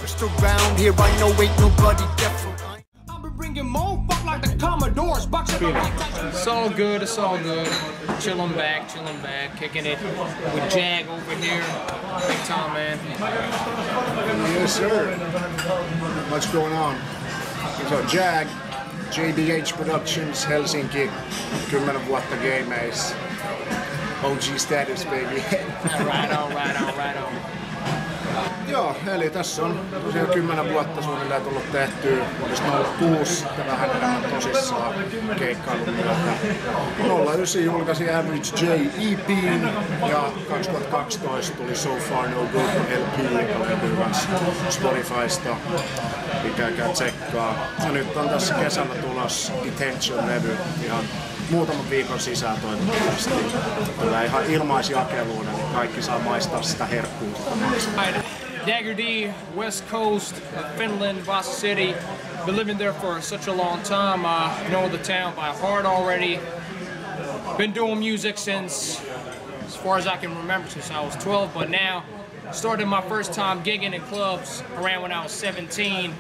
first around here, I know ain't nobody different. I've been bringing more fuck like the Commodores, boxing up like that. It's all good, it's all good. Chilling back, kicking it with JAG over here. Big time, man. Yes, sir. What's going on? So JAG, JDH Productions, Helsinki, 10 vuotta gameissa. OG status, baby. Right on. Joo, eli tässä on tosiaan 10 vuotta suunnilleen tullut tehtyä vuodesta 06 ja vähän enemmän tosissaan keikkailun myötä. 09 julkaisi Average J EP:n ja 2012 tuli So Far No Good LP, joka löytyy myös Spotifysta. Pitääkää tsekkaa. Ja nyt on tässä kesällä tulossa Detention-levy ihan muutaman viikon sisään toivottavasti. Tulee ihan ilmaisjakeluun, eli kaikki saa maistaa sitä herkkuu. Dagger D, West Coast of Finland, Vaasassa city. Been living there for such a long time. Know the town by heart already. Been doing music since, as far as I can remember, since I was 12. But now, started my first time gigging in clubs around when I was 17.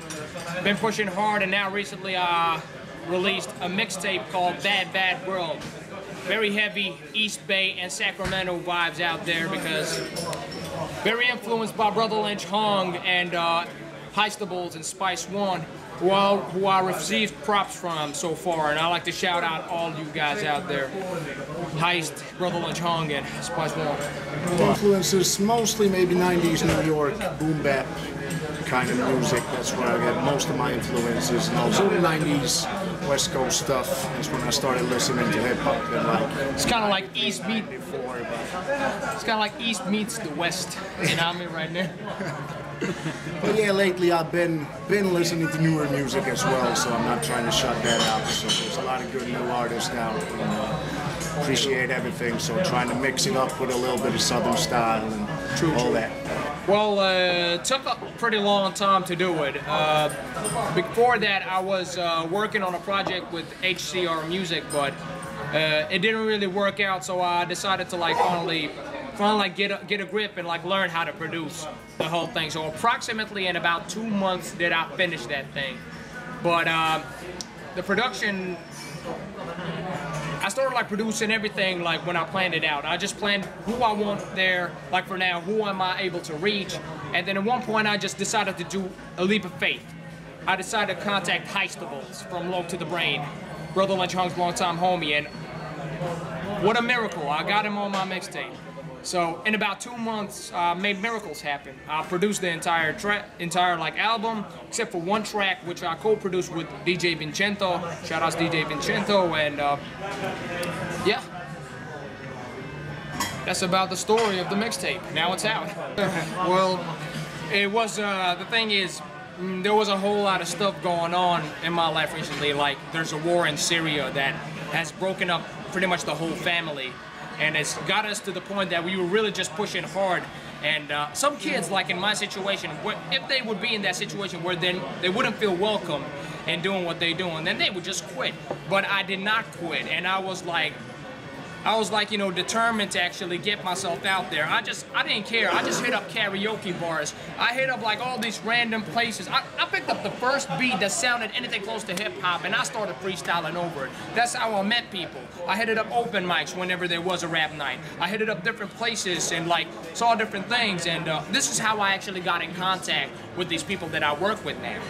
Been pushing hard, and now recently I released a mixtape called Bad Bad World. Very heavy East Bay and Sacramento vibes out there because very influenced by Brother Lynch Hung and Haastattelussa and Spice One, who I received props from so far, and I like to shout out all you guys out there. Heist, Brother Lynch Hung, and Spice One. Influences mostly maybe 90s New York boom bap kind of music. That's where I get most of my influences. And also 90s West Coast stuff. That's when I started listening to hip hop and like. It's kind of like East meet before, but it's kind of like East meets the West. You know what I mean, right now. But yeah, lately I've been listening to newer music as well, so I'm not trying to shut that out. So there's a lot of good new artists now. Appreciate everything, so trying to mix it up with a little bit of Southern style and all that. Well, it took a pretty long time to do it. Before that, I was working on a project with HCR Music, but it didn't really work out. So I decided to finally get a grip and learn how to produce the whole thing. So approximately in about 2 months did I finish that thing. But the production, I started producing everything when I planned it out. I just planned who I want there, for now, who am I able to reach, and then at one point I just decided to do a leap of faith. I decided to contact Haastattelussa from Low to the Brain, Brother Lynch Hung's longtime homie, and what a miracle! I got him on my mixtape. So in about 2 months, made miracles happen. I produced the entire album, except for one track which I co-produced with DJ Vincento. Shout out to DJ Vincento, and yeah, that's about the story of the mixtape. Now it's out. Well, it was the thing is, there was a whole lot of stuff going on in my life recently. There's a war in Syria that has broken up pretty much the whole family. And it's got us to the point that we were really just pushing hard. And some kids, in my situation, if they would be in that situation where then they wouldn't feel welcome in doing what they do, and then they would just quit. But I did not quit, and I was determined to actually get myself out there. I didn't care. I just hit up karaoke bars. I hit up all these random places. I picked up the first beat that sounded anything close to hip hop, and I started freestyling over it. That's how I met people. I hit up open mics whenever there was a rap night. I hit up different places and saw different things, and this is how I actually got in contact with these people that I work with now.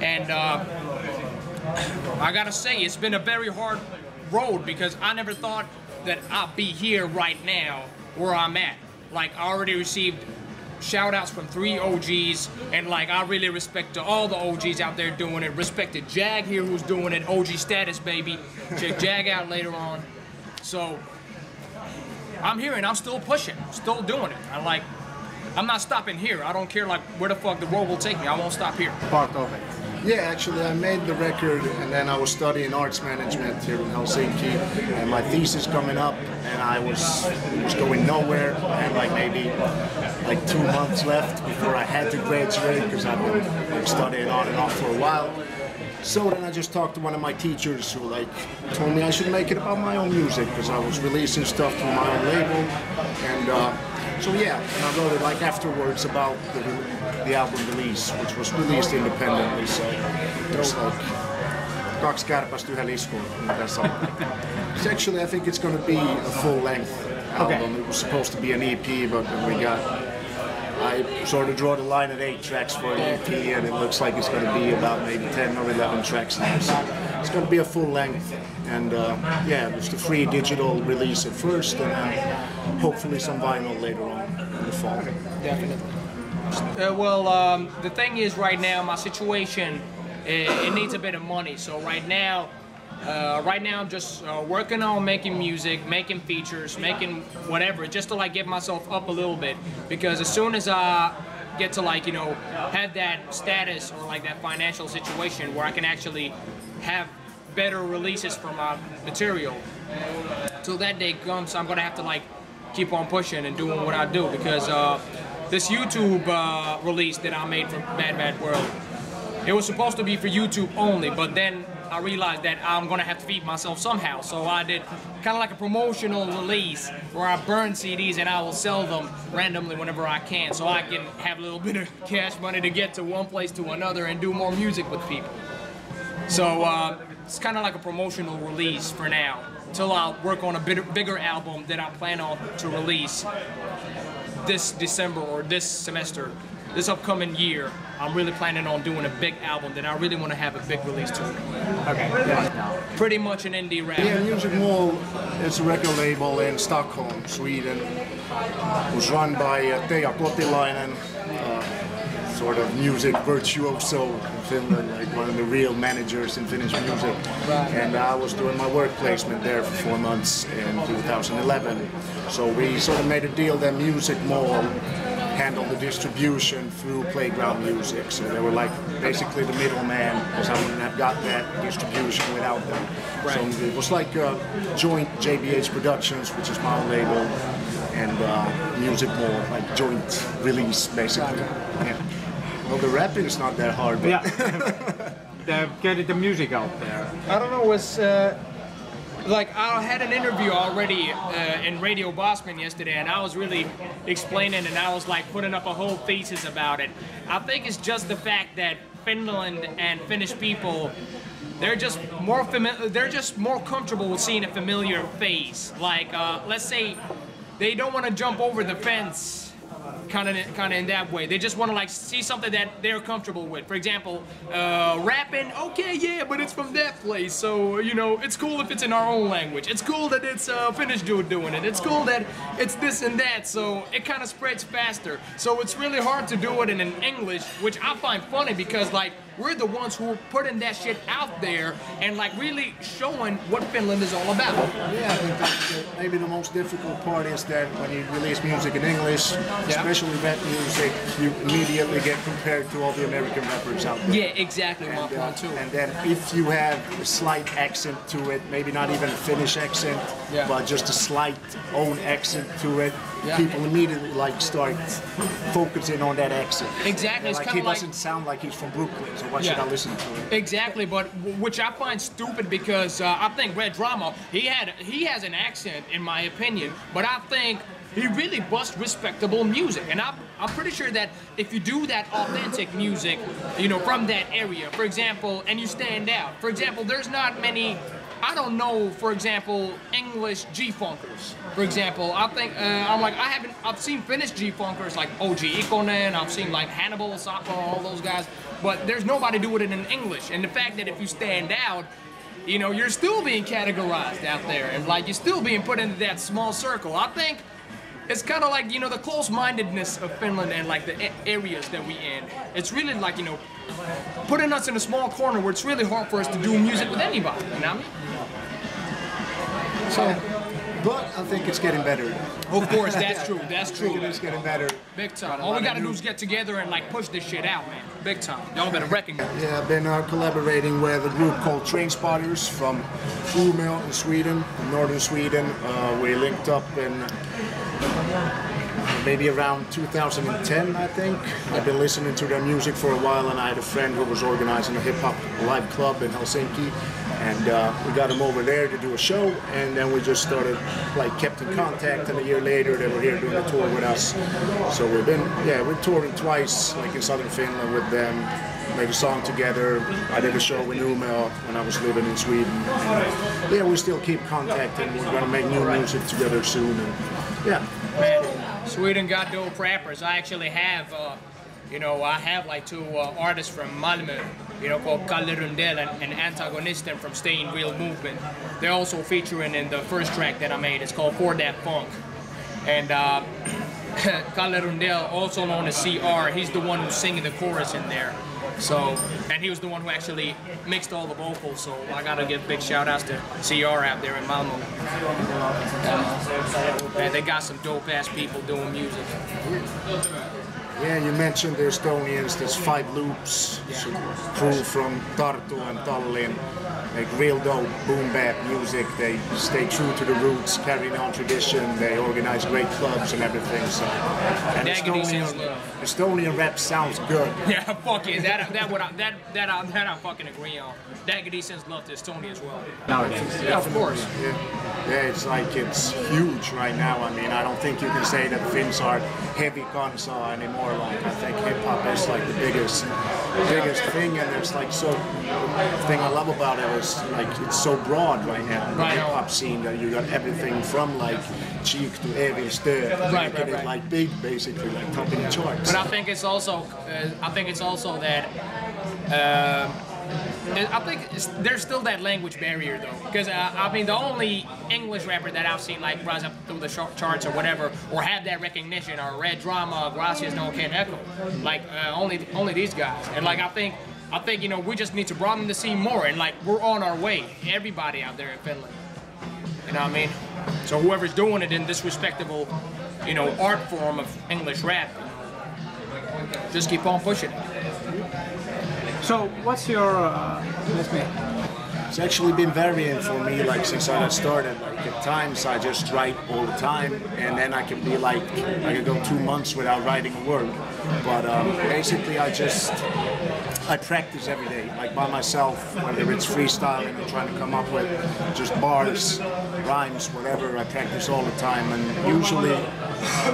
And I gotta say, it's been a very hard road because I never thought that I'd be here right now where I'm at. I already received shout outs from 3 OGs, and I really respect to all the OGs out there doing it. Respect to JAG here who's doing it, OG status, baby. Check JAG out later on. So I'm here and I'm still pushing, still doing it. I'm not stopping here. I don't care where the fuck the road will take me. I won't stop here. Part of it. Yeah, actually I made the record and then I was studying arts management here in Helsinki, and my thesis coming up, and I was going nowhere. I had maybe 2 months left before I had to graduate because I've been studying on and off for a while. So then I just talked to one of my teachers who told me I should make it about my own music because I was releasing stuff through my own label, and So yeah, and I wrote it like afterwards about the album release, which was released independently. So there's like kaksi kärpästä yhden iskuun. Actually, I think it's going to be a full-length album. Okay. It was supposed to be an EP, but I sort of draw the line at 8 tracks for an EP, and it looks like it's going to be about maybe 10 or 11 tracks now. So it's going to be a full length, and yeah, it's the free digital release at first, and hopefully some vinyl later on in the fall. Definitely. The thing is, right now, my situation, it needs a bit of money. So right now I'm just working on making music, making features, making whatever, just to like get myself up a little bit. Because as soon as I get to like, you know, have that status or like that financial situation where I can actually have better releases for my material, till that day comes, I'm gonna have to like keep on pushing and doing what I do. Because this YouTube release that I made for Bad Bad World, it was supposed to be for YouTube only, but then I realized that I'm gonna have to feed myself somehow. So I did kind of like a promotional release where I burn CDs and I will sell them randomly whenever I can, so I can have a little bit of cash money to get to one place to another and do more music with people. So it's kind of like a promotional release for now, till I'll work on a bigger album that I plan on to release this December or this semester. This upcoming year, I'm really planning on doing a big album that I really want to have a big release to. Okay. Yeah. Pretty much an indie rap. Yeah, Music Mall is a record label in Stockholm, Sweden. It was run by Teija Kotilainen, sort of music virtuoso in Finland, like one of the real managers in Finnish music. Right. And I was doing my work placement there for 4 months in 2011. So we sort of made a deal that Music Mall handle the distribution through Playground Music, so they were like basically the middleman, because I wouldn't have got that distribution without them. Right. So it was like a joint JBH Productions, which is my label, and Music Mall, like joint release basically. Yeah. Well, the rapping is not that hard, but yeah. Getting the music out there. I don't know, it's like I had an interview already in Radio Bosman yesterday, and I was really explaining, and I was like putting up a whole thesis about it. I think it's just the fact that Finland and Finnish people, they're just more comfortable with seeing a familiar face. Like let's say they don't want to jump over the fence. Kind of in that way. They just want to like see something that they're comfortable with. For example, rapping, okay, yeah, but it's from that place, so you know it's cool if it's in our own language. It's cool that it's a Finnish dude doing it. It's cool that it's this and that, so it kind of spreads faster. So it's really hard to do it in English, which I find funny because like we're the ones who are putting that shit out there and like really showing what Finland is all about. Yeah, I think that maybe the most difficult part is that when you release music in English, especially rap music, you immediately get compared to all the American rappers out there. Yeah, exactly, my point too. And then if you have a slight accent to it, maybe not even a Finnish accent, but just a slight own accent to it, people immediately like start focusing on that accent. Exactly, it's like kind of he doesn't sound like he's from Brooklyn, so why should I listen to him? Exactly, but which I find stupid because I think Redrum, he has an accent in my opinion, but I think he really busts respectable music, and I'm pretty sure that if you do that authentic music, you know, from that area, for example, and you stand out. For example, there's not many, I don't know, for example, English G-Funkers. For example, I think, I've seen Finnish G-Funkers like OG Ikonen, I've seen like Hannibal, Saka, all those guys, but there's nobody doing it in English. And the fact that if you stand out, you know, you're still being categorized out there, and like you're still being put into that small circle. I think it's kind of like, you know, the close-mindedness of Finland and like the areas that we in. It's really like, you know, putting us in a small corner where it's really hard for us to do music with anybody, you know what I mean? So, but I think it's getting better. Of course, that's true, that's true. It's getting better. Big time. All we gotta do is get together and like push this shit out, man. Big time. Y'all better recognize. Yeah, I've been collaborating with a group called Train Spotters from Umeå in Sweden, northern Sweden. We linked up in maybe around 2010, I think. I've been listening to their music for a while, and I had a friend who was organizing a hip-hop live club in Helsinki, and we got him over there to do a show, and then we just started, like, kept in contact, and a year later they were here doing a tour with us. So we're touring twice, like in southern Finland with them, made a song together. I did a show with Umeå when I was living in Sweden. And, yeah, we still keep contacting. We're gonna make new music together soon, and yeah. Man, Sweden got dope rappers. I actually have, I have like two artists from Malmö, called Kalle Rundell and Antagonisten from Stay in Real Movement. They're also featuring in the first track that I made. It's called For That Funk. And Kalle Rundell, also known as CR, he's the one who's singing the chorus in there. So, and he was the one who actually mixed all the vocals, so I gotta give big shout outs to CR out there in Malmö. Man, they got some dope ass people doing music. Yeah, you mentioned the Estonians, there's 5 Loops, crew from Tartu and Tallinn, make real dope boom bap music. They stay true to the roots, carrying on tradition, they organize great clubs and everything. So, and Dagger D Estonian rap sounds good. Yeah, fuck it, that I fucking agree on. Dagger D sends love to Estonia as well. Nowadays. Yeah, of course. Yeah, it's huge right now. I mean, I don't think you can say that Finns are heavy kansa anymore. Like, I think hip hop is like the biggest thing, and it's like the thing I love about it is like it's so broad right now. The hip hop scene that you got everything from like cheek to every step, making it like big, basically like topping the charts. But I think it's also that. I think there's still that language barrier though, because I mean the only English rapper that I've seen like rise up through the charts or whatever, or have that recognition, are Red Drama, Gracias, No Can Echo, like only these guys. And like I think we just need to broaden the scene more, and like we're on our way. Everybody out there in Finland, you know what I mean? So whoever's doing it in this respectable, art form of English rap, just keep on pushing it. So, what's your? It's actually been varying for me, like since I got started. Like at times I just write all the time, and then I can be like, I can go 2 months without writing a word. But basically I practice every day, like by myself, whether it's freestyling or trying to come up with just bars, rhymes, whatever. I practice all the time, and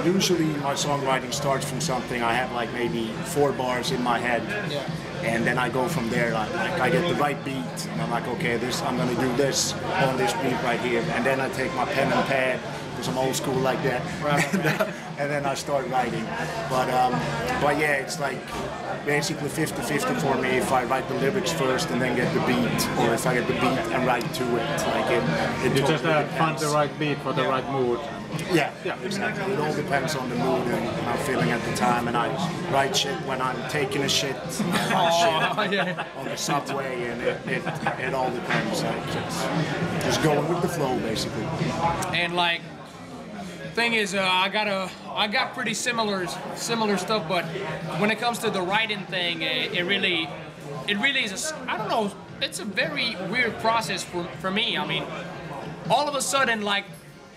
usually my songwriting starts from something. I have like maybe 4 bars in my head. Yeah. And then I go from there, like I get the right beat, and I'm like, okay, I'm gonna do this on this beat right here, and then I take my pen and pad, because I'm old school like that, and then I start writing. But yeah, it's like basically 50-50 for me if I write the lyrics first and then get the beat, or if I get the beat and write to it. Like it You totally just find the right beat for the right mood. Yeah, exactly. It all depends on the mood and what I'm feeling at the time, and I write shit when I'm taking a shit, I write shit on the subway, and it all depends. Like just going with the flow, basically. And like, thing is, I got pretty similar stuff, but when it comes to the writing thing, it really is I don't know. It's a very weird process for me. I mean, all of a sudden, like,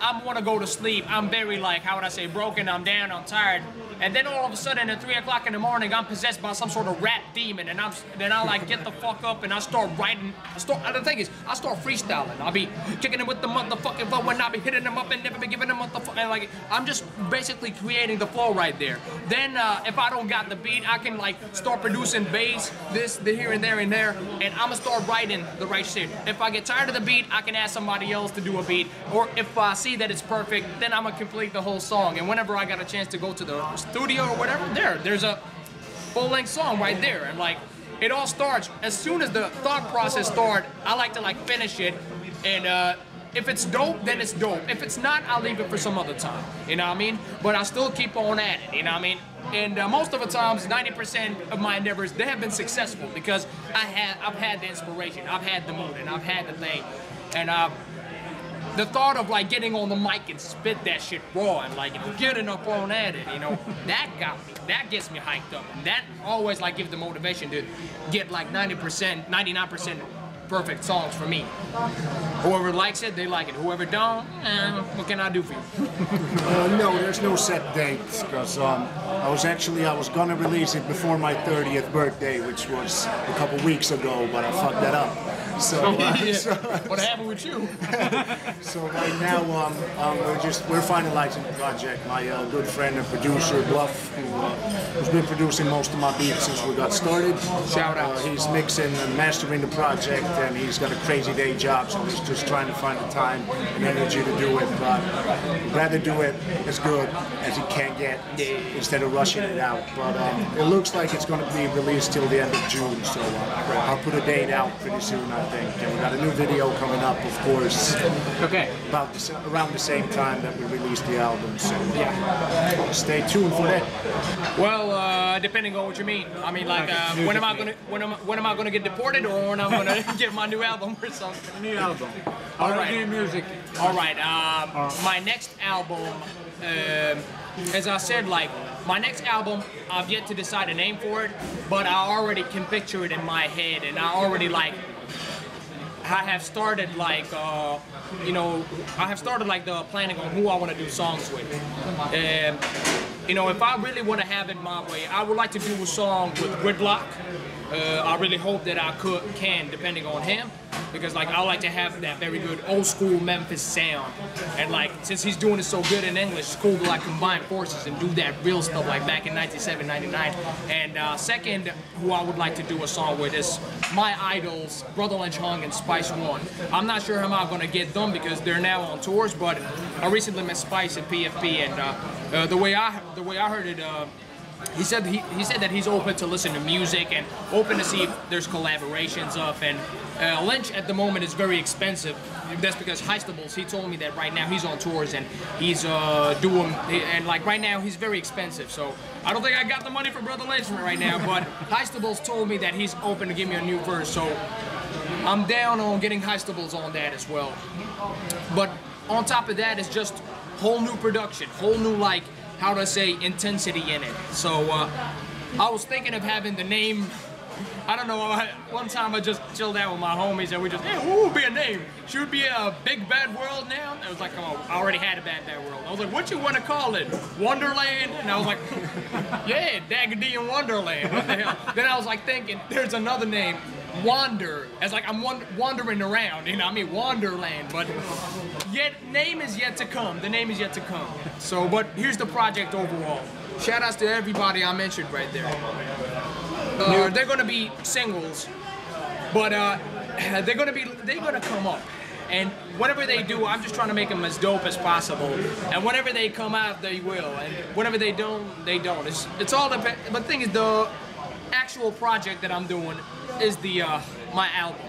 I want to go to sleep. I'm very, like, how would I say, broken. I'm down. I'm tired. And then all of a sudden at 3 o'clock in the morning, I'm possessed by some sort of rap demon, and then I like get the fuck up and I start writing. The thing is, I start freestyling. I'll be kicking him with the motherfucking flow, and I'll be hitting him up and never be giving him motherfucking, like, I'm just basically creating the flow right there. Then if I don't got the beat, I can like start producing bass, the here and there, and I'ma start writing the right shit. If I get tired of the beat, I can ask somebody else to do a beat, or if I see that it's perfect, then I'ma complete the whole song. And whenever I got a chance to go to the studio or whatever, there's a full-length song right there, and like it all starts as soon as the thought process starts. I like to like finish it, and if it's dope, then it's dope. If it's not, I'll leave it for some other time. You know what I mean? But I still keep on at it. You know what I mean? And most of the times, 90% of my endeavors, they have been successful because I've had the inspiration, I've had the mood, and I've had the thing, and the thought of like getting on the mic and spit that shit raw and like getting up on at it, that got me. That gets me hyped up. And that always like gives the motivation to get like 90%, 99% perfect songs for me. Whoever likes it, they like it. Whoever don't, what can I do for you? No, there's no set date because I was gonna release it before my 30th birthday, which was a couple weeks ago, but I fucked that up. So, What happened with you? So right now we're finalizing the project. My good friend and producer Bluff, who's been producing most of my beats since we got started. Shout out. He's mixing and mastering the project, and he's got a crazy day job, so he's just trying to find the time and energy to do it. But I'd rather do it as good as he can get instead of rushing it out. But it looks like it's going to be released till the end of June, so I'll put a date out pretty soon, I think. And we got a new video coming up, of course. Okay. Around the same time that we released the album, so yeah, stay tuned for that. Well, depending on what you mean. I mean, like, when am I gonna get deported, or when I'm gonna get my new album or something? New album. All right. New music. All right. My next album, as I said, like, my next album, I've yet to decide a name for it, but I already can picture it in my head, and I already I have started the planning on who I want to do songs with. If I really want to have it my way, I would like to do a song with Gridlock. I really hope that I can, depending on him, because I like to have that very good old school Memphis sound, and since he's doing it so good in English, it's cool to combine forces and do that real stuff like back in 97, 99. And second, who I would like to do a song with is my idols, Brother Lynch Hung and Spice One. I'm not sure how I'm gonna get them because they're now on tours, but I recently met Spice at PFP, and the way I heard it. He said that he's open to listen to music and open to see if there's collaborations up. And Lynch at the moment is very expensive. That's because Haastattelussa, he told me that right now he's on tours and he's right now he's very expensive. So I don't think I got the money for Brother Lynch right now. But Haastattelussa told me that he's open to give me a new verse. So I'm down on getting Haastattelussa on that as well. But on top of that, it's just whole new production, whole new how to say, intensity in it. So I was thinking of having the name, I don't know, one time I just chilled out with my homies and we just, what would be a name? Should be a Big Bad World now? I was like, oh, I already had a Bad Bad World. I was like, what you want to call it? Wonderland? And I was like, yeah, Dagger D in Wonderland, what the hell? Then I was thinking, there's another name, Wander, as I'm wandering around, Wanderland, but name is yet to come, the name is yet to come. So, but here's the project overall. Shout outs to everybody I mentioned right there. They're gonna be singles, but they're gonna come up. And whatever they do, I'm just trying to make them as dope as possible. And whenever they come out, they will. And whenever they don't, they don't. It's all the. But the thing is, the actual project that I'm doing is my album.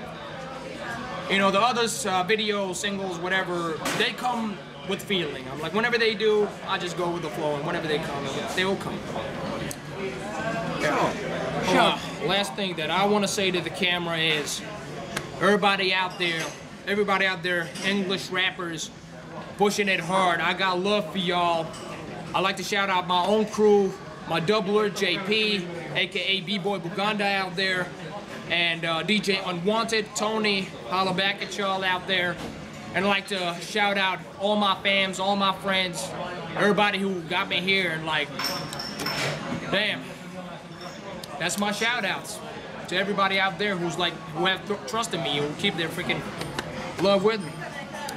The others, videos, singles, whatever, they come with feeling. I'm like, whenever they do, I just go with the flow, and whenever they come, they will come. Yeah. Last thing that I want to say to the camera is, everybody out there, English rappers, pushing it hard. I got love for y'all. I like to shout out my own crew, my doubler, JP, aka B-Boy Buganda out there, and DJ Unwanted, Tony, holla back at y'all out there. And I'd like to shout out all my fams, all my friends, everybody who got me here, and damn, that's my shout outs to everybody out there who have trusted me, who keep their freaking love with me.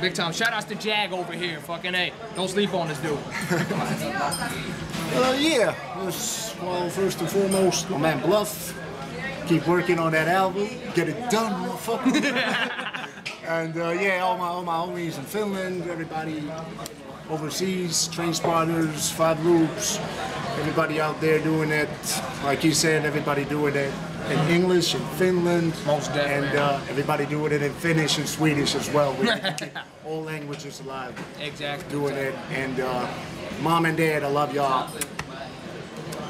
Big time. Shout outs to JAG over here, fucking A. Don't sleep on this dude. Yeah, well, first and foremost, my man Bluff. Keep working on that album. Get it done, motherfucker. And all my homies in Finland, everybody overseas, Train Spotters, Five Loops, everybody out there doing it. Like he said, everybody doing it in English in Finland. Most definitely. And everybody doing it in Finnish and Swedish as well. We keep all languages alive. Exactly. Doing it. And Mom and Dad, I love y'all.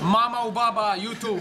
Mama, Baba, you too.